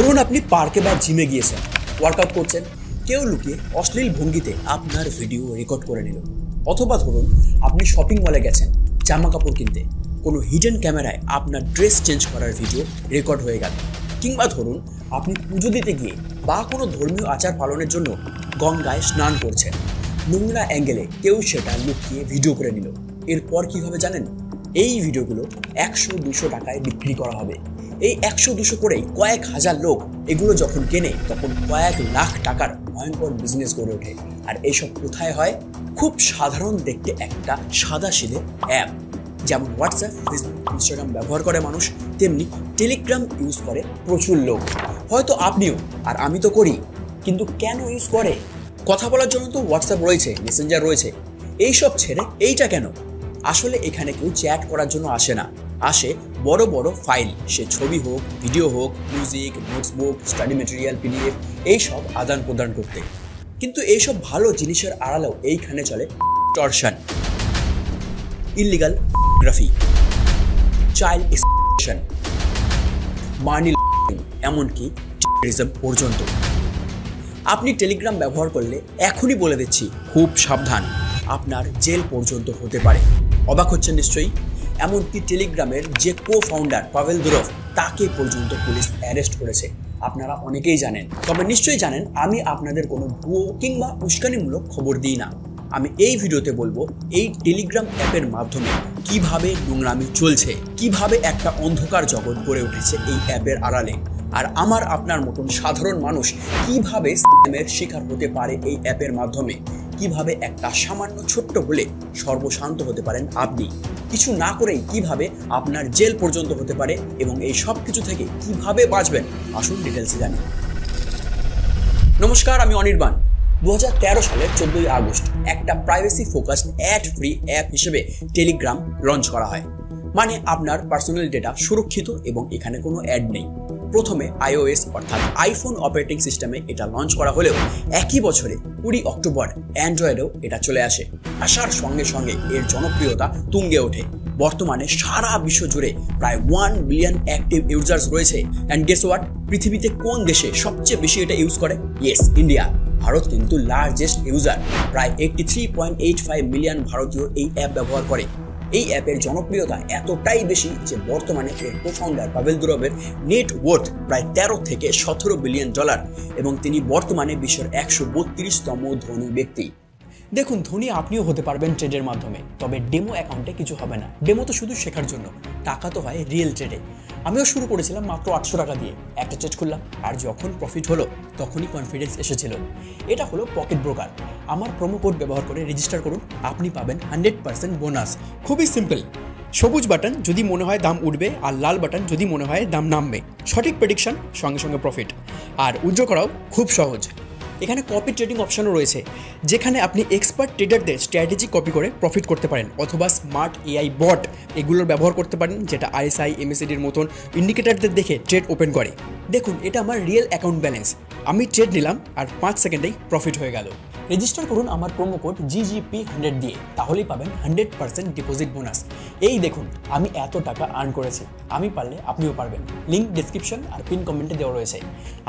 ধরুন আপনি পার্কে বা জিমে গিয়েছেন, ওয়ার্কআউট করছেন, কেউ লুকিয়ে অশ্লীল ভঙ্গিতে আপনার ভিডিও রেকর্ড করে নিল। অথবা ধরুন আপনি শপিং মলে গেছেন জামা কাপড় কিনতে, কোনো হিডেন ক্যামেরায় আপনার ড্রেস চেঞ্জ করার ভিডিও রেকর্ড হয়ে গেল। কিংবা ধরুন আপনি পুজো দিতে গিয়ে বা কোনো ধর্মীয় আচার পালনের জন্য গঙ্গায় স্নান করছেন, নোংরা অ্যাঙ্গেলে কেউ সেটা লুকিয়ে ভিডিও করে নিল। এরপর কী হবে জানেন? এই ভিডিওগুলো 100-200 টাকায় বিক্রি করা হবে। এই 100-200 করেই কয়েক হাজার লোক এগুলো যখন কেনে তখন কয়েক লাখ টাকার ভয়ঙ্কর বিজনেস গড়ে ওঠে। আর এইসব কোথায় হয়? খুব সাধারণ দেখতে একটা সাদাসিধে অ্যাপ, যেমন হোয়াটসঅ্যাপ, ফেসবুক, ইনস্টাগ্রাম ব্যবহার করে মানুষ, তেমনি টেলিগ্রাম ইউজ করে প্রচুর লোক। হয়তো আপনিও, আর আমি তো করি। কিন্তু কেন ইউজ করে? কথা বলার জন্য তো হোয়াটসঅ্যাপ রয়েছে, মেসেঞ্জার রয়েছে, এইসব ছেড়ে এইটা কেন? আসলে এখানে কেউ চ্যাট করার জন্য আসে না, আসে বড় বড় ফাইল, সে ছবি হোক, ভিডিও হোক, মিউজিক, নোটসবুক, স্টাডি ম্যাটেরিয়াল, পিডিএফ, এইসব আদান প্রদান করতে। কিন্তু এইসব ভালো জিনিসের আড়ালেও এইখানে চলে torsion, illegal গ্রাফি, child exploitation, money laundering, এমনকি টেররিজম পর্যন্ত। আপনি টেলিগ্রাম ব্যবহার করলে এখনই বলে দিচ্ছি, খুব সাবধান, আপনার জেল পর্যন্ত হতে পারে। অবাক হচ্ছেন নিশ্চয়ই? এমনকি টেলিগ্রামের যে কো-ফাউন্ডার পাভেল দুরভ, তাকে পর্যন্ত পুলিশ অ্যারেস্ট করেছে। আপনারা অনেকেই জানেন, তবে নিশ্চয়ই জানেন আমি আপনাদের কোনো ভুয়ো কিংবা উস্কানিমূলক খবর দিই না। আমি এই ভিডিওতে বলবো এই টেলিগ্রাম অ্যাপের মাধ্যমে কিভাবে নোংরামি চলছে, কিভাবে একটা অন্ধকার জগৎ গড়ে উঠেছে এই অ্যাপের আড়ালে, আর আমার আপনার মতন সাধারণ মানুষ কিভাবে স্ক্যামের শিকার হতে পারে এই অ্যাপের মাধ্যমে, কিভাবে একটা সামান্য ছোট্ট হলে সর্বশান্ত হতে পারেন আপনি, কিছু না করেই কিভাবে আপনার জেল পর্যন্ত হতে পারে, এবং এই সব কিছু থেকে কিভাবে বাঁচবেন, আসুন ডিটেলসে জানি। নমস্কার, আমি অনির্বাণ। 2013 সালের 14 আগস্ট একটা privacy focused add free app হিসেবে টেলিগ্রাম লঞ্চ করা হয়। মানে আপনার পার্সোনাল ডেটা সুরক্ষিত এবং এখানে কোনো অ্যাড নেই। প্রথমে iOS অর্থাৎ আইফোন অপারেটিং সিস্টেমে এটা লঞ্চ করা হলেও একই বছরে 20 অক্টোবর অ্যান্ড্রয়েডেও এটা চলে আসে। আসার সঙ্গে সঙ্গে এর জনপ্রিয়তা তুঙ্গে ওঠে। বর্তমানে সারা বিশ্ব জুড়ে প্রায় 1 বিলিয়ন অ্যাক্টিভ ইউজার্স রয়েছে। And guess what? পৃথিবীতে কোন দেশে সবচেয়ে বেশি এটা ইউজ করে? Yes, India. ভারত কিন্তু লার্জেস্ট ইউজার, প্রায় 83.85 মিলিয়ন ভারতীয় এই অ্যাপ ব্যবহার করে। এই অ্যাপের জনপ্রিয়তা এতটাই বেশি যে বর্তমানে এর কো-ফাউন্ডার পাভেল দুরভের নেট ওয়ার্থ প্রায় 13 থেকে 17 বিলিয়ন ডলার, এবং তিনি বর্তমানে বিশ্বের 132তম ধনী ব্যক্তি। দেখুন, ধনী আপনিও হতে পারবেন ট্রেডের মাধ্যমে, তবে ডেমো অ্যাকাউন্টে কিছু হবে না। ডেমো তো শুধু শেখার জন্য, টাকা তো হয় রিয়েল ট্রেডে। আমিও শুরু করেছিলাম মাত্র 800 টাকা দিয়ে, একটা ট্রেড খুললাম, আর যখন প্রফিট হলো তখনই কনফিডেন্স এসেছিল। এটা হলো পকেট ব্রোকার। আমার প্রোমো কোড ব্যবহার করে রেজিস্টার করুন, আপনি পাবেন 100% বোনাস। খুবই সিম্পল। সবুজ বাটন যদি মনে হয় দাম উঠবে, আর লাল বাটন যদি মনে হয় দাম নামবে। সঠিক প্রেডিকশন, সঙ্গে সঙ্গে প্রফিট। আর উইথড্র করাও খুব সহজ। এখানে কপি ট্রেডিং অপশনও রয়েছে, যেখানে আপনি এক্সপার্ট ট্রেডারদের স্ট্র্যাটেজি কপি করে প্রফিট করতে পারেন, অথবা স্মার্ট এআই বট এগুলোর ব্যবহার করতে পারেন, যেটা RSI, MACD-র মতন ইন্ডিকেটারদের দেখে ট্রেড ওপেন করে। দেখুন, এটা আমার রিয়েল অ্যাকাউন্ট ব্যালেন্স। আমি ট্রেড নিলাম আর 5 সেকেন্ডেই প্রফিট হয়ে গেল। রেজিস্টার করুন আমার প্রোমো কোড GGP100 দিয়ে, তাহলেই পাবেন 100% ডিপোজিট বোনাস। এই দেখুন, আমি এত টাকা আর্ন করেছি, আমি পারলে আপনিও পারবেন। লিঙ্ক ডেসক্রিপশন আর পিন কমেন্টে দেওয়া রয়েছে।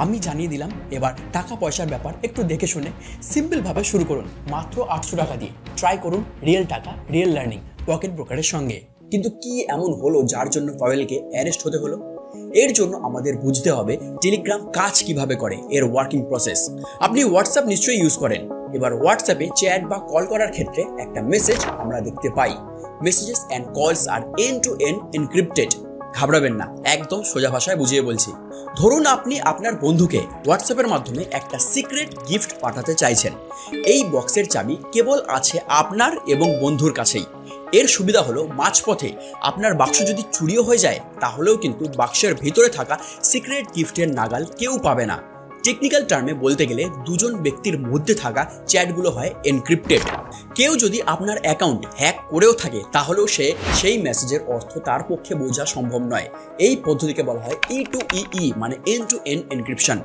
আমি জানিয়ে দিলাম, এবার টাকা পয়সার ব্যাপার একটু দেখে শুনে সিম্পলভাবে শুরু করুন, মাত্র 800 টাকা দিয়ে। ট্রাই করুন রিয়েল টাকা, রিয়েল লার্নিং পকেট ব্রোকারের সঙ্গে। কিন্তু কি এমন হলো যার জন্য পাভেলকে অ্যারেস্ট হতে হলো? এর জন্য আমাদের বুঝতে হবে টেলিগ্রাম কাজ কিভাবে করে, এর ওয়ার্কিং প্রসেস। আপনি হোয়াটসঅ্যাপ নিশ্চয়ই ইউজ করেন। এবার হোয়াটসঅ্যাপে চ্যাট বা কল করার ক্ষেত্রে একটা মেসেজ আমরা দেখতে পাই। মেসেজেস অ্যান্ড কলস আর এন্ড টু এন্ড এনক্রিপ্টেড। ঘাবড়াবেন না, একদম সোজা ভাষায় বুঝিয়ে বলছি। ধরুন আপনি আপনার বন্ধুকে হোয়াটসঅ্যাপের মাধ্যমে একটা সিক্রেট গিফট পাঠাতে চাইছেন। এই বক্সের চাবি কেবল আছে আপনার এবং বন্ধুর কাছেই। এর সুবিধা হলো মাঝপথে আপনার বাক্স যদি চুরিও হয়ে যায়, তাহলেও কিন্তু বাক্সের ভিতরে থাকা সিক্রেট গিফটের নাগাল কেউ পাবে না। টেকনিক্যাল টার্মে বলতে গেলে দুজন ব্যক্তির মধ্যে থাকা চ্যাটগুলো হয় এনক্রিপ্টেড। কেউ যদি আপনার অ্যাকাউন্ট হ্যাক করেও থাকে, তাহলেও সেই মেসেজের অর্থ তার পক্ষে বোঝা সম্ভব নয়। এই পদ্ধতিকে বলা হয় E2EE, মানে এন্ড টু এন্ড এনক্রিপশন।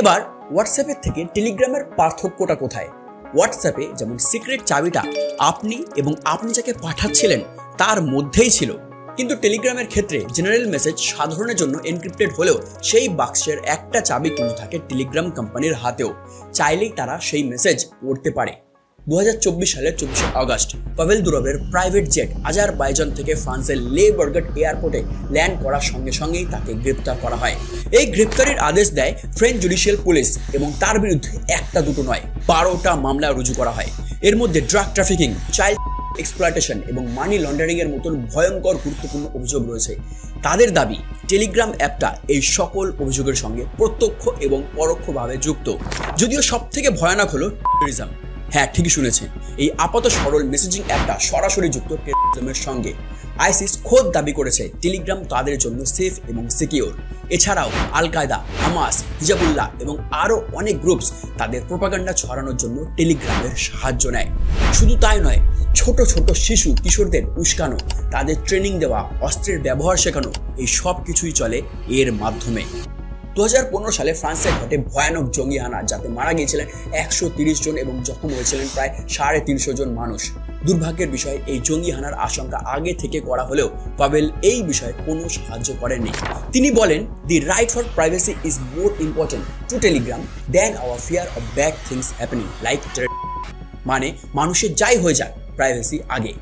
এবার হোয়াটসঅ্যাপের থেকে টেলিগ্রামের পার্থক্যটা কোথায়? হোয়াটসঅ্যাপে যেমন সিক্রেট চাবিটা আপনি এবং আপনি যাকে পাঠাচ্ছিলেন তার মধ্যেই ছিল, কিন্তু টেলিগ্রামের ক্ষেত্রে জেনারেল মেসেজ সাধারণের জন্য এনক্রিপ্টেড হলেও সেই বাক্সের একটা চাবি কিন্তু থাকে টেলিগ্রাম কোম্পানির হাতেও, চাইলেই তারা সেই মেসেজ পড়তে পারে। 2024 সালের 24 আগস্ট পাভেল দুরভের প্রাইভেট জেট আজারবাইজান থেকে ফ্রান্সের লে বার্গেট এয়ারপোর্টে ল্যান্ড করার সঙ্গে সঙ্গেই তাকে গ্রেপ্তার করা হয়। এই গ্রেপ্তারের আদেশ দেয় ফ্রেঞ্চ জুডিশিয়াল পুলিশ এবং তার বিরুদ্ধে একটা দুটো নয় 12টা মামলা রুজু করা হয়। এর মধ্যে ড্রাগ ট্রাফিকিং, চাইল্ড এক্সপ্লয়টেশন এবং মানি লন্ডারিং এর মতন ভয়ঙ্কর গুরুত্বপূর্ণ অভিযোগ রয়েছে। তাদের দাবি টেলিগ্রাম অ্যাপটা এই সকল অভিযোগের সঙ্গে প্রত্যক্ষ এবং পরোক্ষভাবে যুক্ত। যদিও সব থেকে ভয়ানক হলো টেররিজম। হ্যাঁ, ঠিকই শুনেছেন, এই আপাত সরল মেসেজিং অ্যাপটা সরাসরি যুক্ত টেররিজমের সঙ্গে। আইসিস খোদ দাবি করেছে টেলিগ্রাম তাদের জন্য সেফ এবং সিকিউর। এছাড়াও আল কায়দা, হামাস, হিজাবুল্লাহ এবং আরও অনেক গ্রুপস তাদের প্রোপাগান্ডা ছড়ানোর জন্য টেলিগ্রামের সাহায্য নেয়। শুধু তাই নয়, ছোট ছোট শিশু কিশোরদের উস্কানো, তাদের ট্রেনিং দেওয়া, অস্ত্রের ব্যবহার শেখানো, এই সব কিছুই চলে এর মাধ্যমে। 2015 সালে ফ্রান্সে ঘটে ভয়ানক জঙ্গি হানা, যাতে মারা গিয়েছিলেন 130 জন এবং জখম হয়েছিলেন প্রায় 350 জন মানুষ। দুর্ভাগ্যের বিষয়, এই জঙ্গি হানার আশঙ্কা আগে থেকে করা হলেও পাভেল এই বিষয়ে কোনো সাহায্য করেননি। তিনি বলেন, the right for privacy is more important to Telegram than our fear of bad things happening like মানে মানুষের যাই হয়ে যাক, প্রাইভেসি আগে।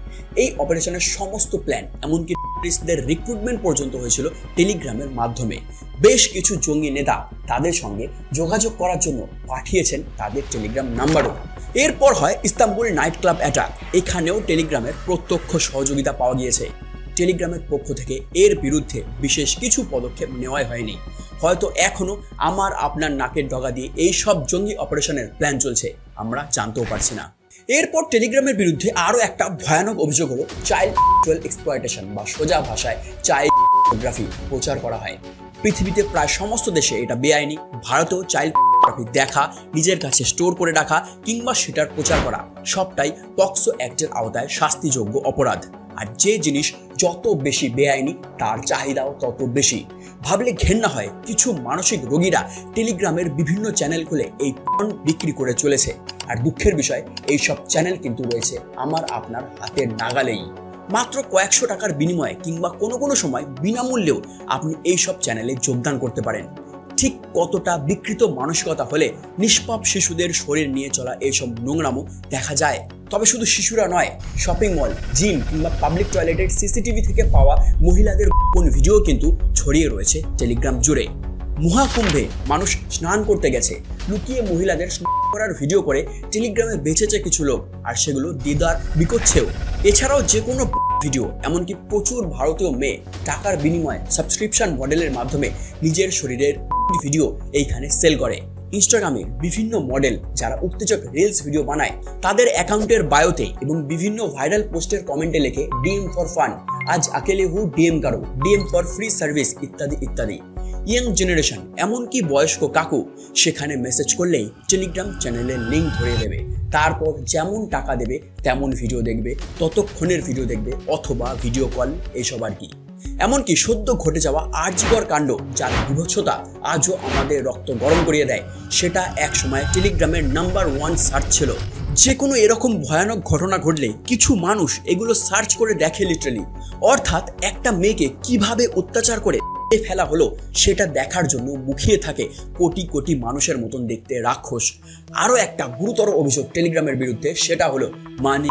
এই অপারেশনের সমস্ত প্ল্যান, এমনকি টেররিস্টদের রিক্রুটমেন্ট পর্যন্ত হয়েছিল টেলিগ্রামের মাধ্যমে। বেশ কিছু জঙ্গি নেতা তাদের সঙ্গে যোগাযোগ করার জন্য পাঠিয়েছেন তাদের টেলিগ্রাম নাম্বারও। এরপর হয় ইস্তাম্বুল নাইট ক্লাব অ্যাটাক। এখানেও টেলিগ্রামের প্রত্যক্ষ সহযোগিতা পাওয়া গিয়েছে। টেলিগ্রামের পক্ষ থেকে এর বিরুদ্ধে বিশেষ কিছু পদক্ষেপ নেওয়াই হয়নি। হয়তো এখনো আমার আপনার নাকের ডগা দিয়ে এই সব জঙ্গি অপারেশনের প্ল্যান চলছে, আমরা জানতেও পারছি না। এরপর টেলিগ্রামের বিরুদ্ধে আরও একটা ভয়ানক অভিযোগ হলো চাইল্ড সেক্সুয়াল এক্সপ্লয়টেশন বা সোজা ভাষায় চাইল্ড পর্নোগ্রাফি প্রচার করা হয়। পৃথিবীতে প্রায় সমস্ত দেশে এটা বেআইনি। ভারতেও চাইল্ড পর্নোগ্রাফি দেখা, নিজের কাছে স্টোর করে রাখা কিংবা সেটার প্রচার করা সবটাই পক্সো অ্যাক্টের আওতায় শাস্তিযোগ্য অপরাধ। আর যে জিনিস যত বেশি বেআইনি, তার চাহিদাও তত বেশি। ভাবলে ঘেন্না হয়, কিছু মানসিক রোগীরা টেলিগ্রামের বিভিন্ন চ্যানেল খুলে এই পর্ন বিক্রি করে চলেছে। আর দুঃখের বিষয়, এই সব চ্যানেল কিন্তু রয়েছে আমার আপনার হাতের নাগালেই। মাত্র কয়েকশো টাকার বিনিময়ে কিংবা কোনো কোনো সময় বিনামূল্যেও আপনি এই সব চ্যানেলে যোগদান করতে পারেন। ঠিক কতটা বিকৃত মানসিকতা হলে নিষ্পাপ শিশুদের শরীর নিয়ে চলা এইসব নোংরামো দেখা যায়। তবে শুধু শিশুরা নয়, শপিং মল, জিম কিংবা পাবলিক টয়লেটের সিসিটিভি থেকে পাওয়া মহিলাদের কোন ভিডিও কিন্তু ছড়িয়ে রয়েছে টেলিগ্রাম জুড়ে। মহাকুম্ভে মানুষ স্নান করতে গেছে, লুকিয়ে মহিলাদের স্নান করার ভিডিও করে টেলিগ্রামে বেঁচেছে কিছু লোক, আর সেগুলো দিদার বিকোচ্ছেও। এছাড়াও যে কোনো ভিডিও, এমনকি প্রচুর ভারতীয় মেয়ে টাকার বিনিময়ে সাবস্ক্রিপশন মডেলের মাধ্যমে নিজের শরীরের ভিডিও এইখানে সেল করে। ইনস্টাগ্রামে বিভিন্ন মডেল যারা উত্তেজক রিলস ভিডিও বানায়, তাদের অ্যাকাউন্টের বায়োতে এবং বিভিন্ন ভাইরাল পোস্টের কমেন্টে লেখে ডিএম ফর ফান, আজ আকেলে হু ডিএম কারো, ডিএম ফর ফ্রি সার্ভিস ইত্যাদি ইত্যাদি। ইয়াং জেনারেশন, এমনকি বয়স্ক কাকু, সেখানে মেসেজ করলেই টেলিগ্রাম চ্যানেলের লিঙ্ক ধরিয়ে দেবে। তারপর যেমন টাকা দেবে তেমন ভিডিও দেখবে, ততক্ষণের ভিডিও দেখবে অথবা ভিডিও কল, এইসব আর কি। এমনকি সদ্য ঘটে যাওয়া আর্যিকর কাণ্ড, যার বিভৎসতা আজও আমাদের রক্ত গরম করিয়ে দেয়, সেটা এক সময় টেলিগ্রামের নাম্বার 1 সার্চ ছিল। যে কোনো এরকম ভয়ানক ঘটনা ঘটলে কিছু মানুষ এগুলো সার্চ করে দেখে লিটারালি। অর্থাৎ একটা মেয়েকে কিভাবে অত্যাচার করে ফেলা হলো সেটা দেখার জন্য মুখিয়ে থাকে কোটি কোটি মানুষের মতন দেখতে রাক্ষস। আরও একটা গুরুতর অভিযোগ টেলিগ্রামের বিরুদ্ধে, সেটা হলো মানি।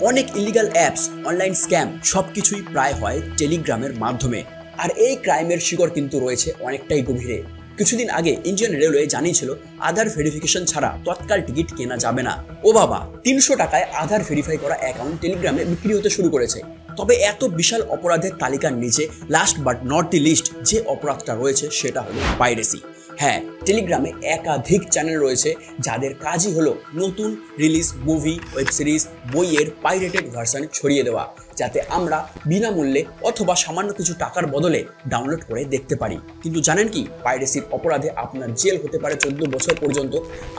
অনেক ইলিগাল অ্যাপস, অনলাইন স্ক্যাম সবকিছুই প্রায় হয় টেলিগ্রামের মাধ্যমে। আর এই ক্রাইমের শিকড় কিন্তু রয়েছে অনেকটাই গভীরে। কিছুদিন আগে ইন্ডিয়ান রেলওয়ে জানিয়েছিল আধার ভেরিফিকেশন ছাড়া তৎকাল টিকিট কেনা যাবে না। ও বাবা, 300 টাকায় আধার ভেরিফাই করা অ্যাকাউন্ট টেলিগ্রামে বিক্রি হতে শুরু করেছে। তবে এত বিশাল অপরাধের তালিকার নিচে last but not the least যে অপরাধটা রয়েছে সেটা হলো পাইরেসি। হ্যাঁ, টেলিগ্রামে একাধিক চ্যানেল রয়েছে যাদের কাজই হলো নতুন রিলিজ মুভি, ওয়েব সিরিজ, বইয়ের পাইরেটেড ভার্সন ছড়িয়ে দেওয়া, যাতে আমরা বিনামূল্যে অথবা সামান্য কিছু টাকার বদলে ডাউনলোড করে দেখতে পারি। কিন্তু জানেন কি, পাইরেসির অপরাধে আপনার জেল হতে পারে 14 বছর পর্যন্ত।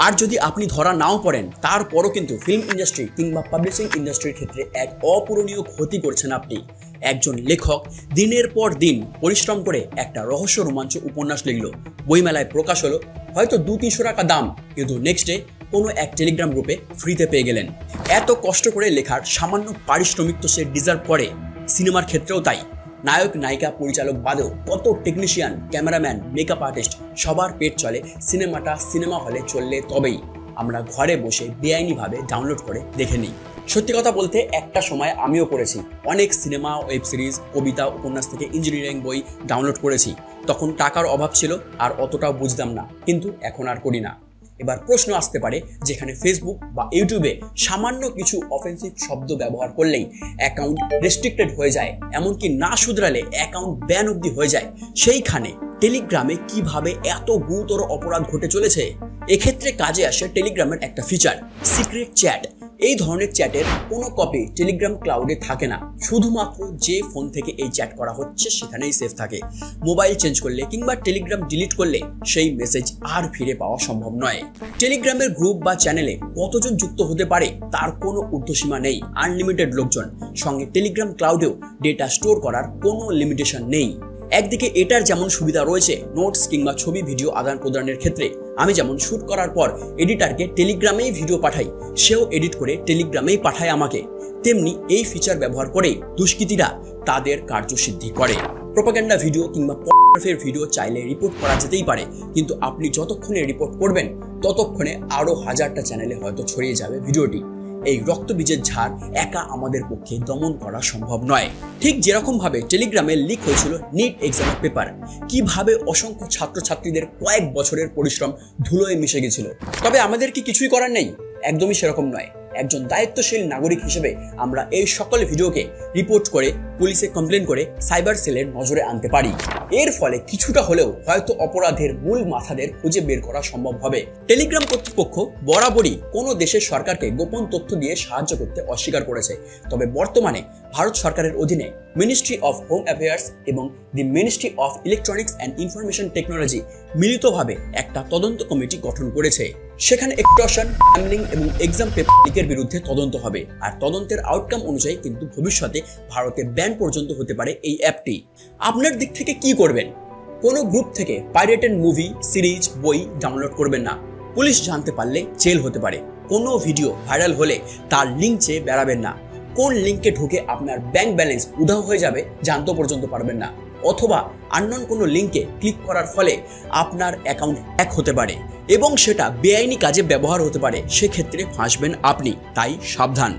আর যদি আপনি ধরা নাও পড়েন, তারপরও কিন্তু ফিল্ম ইন্ডাস্ট্রি কিংবা পাবলিশিং ইন্ডাস্ট্রির ক্ষেত্রে এক অপূরণীয় ক্ষতি করছেন আপনি। একজন লেখক দিনের পর দিন পরিশ্রম করে একটা রহস্য রোমাঞ্চ উপন্যাস লিখল, বইমেলায় প্রকাশ হলো, হয়তো 200-300 টাকা দাম, কিন্তু নেক্সট ডে কোনো এক টেলিগ্রাম গ্রুপে ফ্রিতে পেয়ে গেলেন। এত কষ্ট করে লেখার সামান্য পারিশ্রমিক তো সে ডিজার্ভ করে। সিনেমার ক্ষেত্রেও তাই। নায়ক নায়িকা পরিচালক বাদেও কত টেকনিশিয়ান, ক্যামেরাম্যান, মেকআপ আর্টিস্ট সবার পেট চলে সিনেমাটা সিনেমা হলে চললে তবেই আমরা ঘরে বসে বেআইনিভাবে ডাউনলোড করে দেখে নিই। সত্যি কথা বলতে একটা সময় আমিও করেছি, অনেক সিনেমা, ওয়েব সিরিজ, কবিতা, উপন্যাস থেকে ইঞ্জিনিয়ারিং বই ডাউনলোড করেছি। তখন টাকার অভাব ছিল আর অতটাও বুঝতাম না, কিন্তু এখন আর করি না। এবার প্রশ্ন আসতে পারে, যেখানে ফেসবুক বা ইউটিউবে সামান্য কিছু অফেন্সিভ শব্দ ব্যবহার করলেই অ্যাকাউন্ট রেস্ট্রিক্টেড হয়ে যায়, এমনকি না শুধরালে অ্যাকাউন্ট ব্যান অবধি হয়ে যায়, সেইখানে টেলিগ্রামে কিভাবে এত গুরুতর অপরাধ ঘটে চলেছে? এক্ষেত্রে কাজে আসে টেলিগ্রামের একটা ফিচার, সিক্রেট চ্যাট। এই ধরনের চ্যাটের কোনো কপি টেলিগ্রাম ক্লাউডে থাকে না, শুধুমাত্র যে ফোন থেকে এই চ্যাট করা হচ্ছে সেখানেই সেভ থাকে। মোবাইল চেঞ্জ করলে কিংবা টেলিগ্রাম ডিলিট করলে সেই মেসেজ আর ফিরে পাওয়া সম্ভব নয়। টেলিগ্রামের গ্রুপ বা চ্যানেলে কতজন যুক্ত হতে পারে তার কোনো ঊর্ধ্বসীমা নেই, আনলিমিটেড লোকজন। সঙ্গে টেলিগ্রাম ক্লাউডেও ডেটা স্টোর করার কোনো লিমিটেশন নেই। একদিকে এটার যেমন সুবিধা রয়েছে নোটস কিংবা ছবি ভিডিও আদান প্রদানের ক্ষেত্রে, আমি যেমন শ্যুট করার পর এডিটারকে টেলিগ্রামেই ভিডিও পাঠাই, সেও এডিট করে টেলিগ্রামেই পাঠায় আমাকে, তেমনি এই ফিচার ব্যবহার করেই দুষ্কৃতীরা তাদের কার্যসিদ্ধি করে। প্রোপাগান্ডা ভিডিও কিংবা পর্নোগ্রাফির ভিডিও চাইলে রিপোর্ট করা যেতেই পারে, কিন্তু আপনি যতক্ষণে রিপোর্ট করবেন ততক্ষণে আরও হাজারটা চ্যানেলে হয়তো ছড়িয়ে যাবে ভিডিওটি। এই রক্তবীজের ঝাড় একা আমাদের পক্ষে দমন করা সম্ভব নয়। ঠিক যেরকম ভাবে টেলিগ্রামে লিক হয়েছিল নিট এক্সামের পেপার, কিভাবে অসংখ্য ছাত্রছাত্রীদের কয়েক বছরের পরিশ্রম ধুলোয় মিশে গেছিল। তবে আমাদের কি কিছুই করার নেই? একদমই সেরকম নয়। একজন দায়িত্বশীল নাগরিক হিসেবে আমরা এই সকল ভিডিওকে রিপোর্ট করে পুলিশে কমপ্লেন করে সাইবার সেলের নজরে আনতে পারি। এর ফলে কিছুটা হলেও হয়তো অপরাধের মূল মাথাদের খুঁজে বের করা সম্ভব হবে। টেলিগ্রাম কর্তৃপক্ষ বরাবরই কোনো দেশের সরকারকে গোপন তথ্য দিয়ে সাহায্য করতে অস্বীকার করেছে। তবে বর্তমানে ভারত সরকারের অধীনে মিনিস্ট্রি অফ হোম অ্যাফেয়ার্স এবং the ministry of electronics and information technology মিলিতভাবে একটা তদন্ত কমিটি গঠন করেছে। সেখানে এক্সটর্শন, স্ক্যামিং এবং এক্সাম পেপার লিকের বিরুদ্ধে তদন্ত হবে। আর তদন্তের আউটকাম অনুযায়ী কিন্তু ভবিষ্যতে ভারতে ব্যান পর্যন্ত হতে পারে এই অ্যাপটি। আপনার দিক থেকে কি করবেন? কোনো গ্রুপ থেকে পাইরেটেড মুভি, সিরিজ, বই ডাউনলোড করবেন না। পুলিশ জানতে পারলে জেল হতে পারে। কোনো ভিডিও ভাইরাল হলে তার লিঙ্ক চেয়ে বেড়াবেন না। কোন লিঙ্কে ঢুকে আপনার ব্যাংক ব্যালেন্স উধাও হয়ে যাবে জানতে পর্যন্ত পারবেন না। অথবা আননোন কোনো লিঙ্কে ক্লিক করার ফলে আপনার অ্যাকাউন্ট হ্যাক হতে পারে এবং সেটা বেআইনি কাজে ব্যবহার হতে পারে, সেক্ষেত্রে ফাঁসবেন আপনি। তাই সাবধান।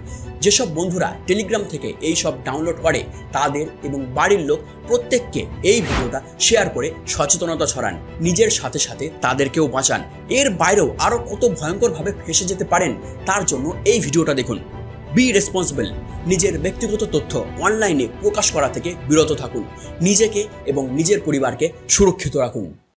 যেসব বন্ধুরা টেলিগ্রাম থেকে এই সব ডাউনলোড করে তাদের এবং বাড়ির লোক প্রত্যেককে এই ভিডিওটা শেয়ার করে সচেতনতা ছড়ান, নিজের সাথে সাথে তাদেরকেও বাঁচান। এর বাইরেও আরও কত ভয়ঙ্করভাবে ফেঁসে যেতে পারেন তার জন্য এই ভিডিওটা দেখুন। Be responsible. নিজের ব্যক্তিগত তথ্য অনলাইনে প্রকাশ করা থেকে বিরত থাকুন। নিজেকে এবং নিজের পরিবারকে সুরক্ষিত রাখুন।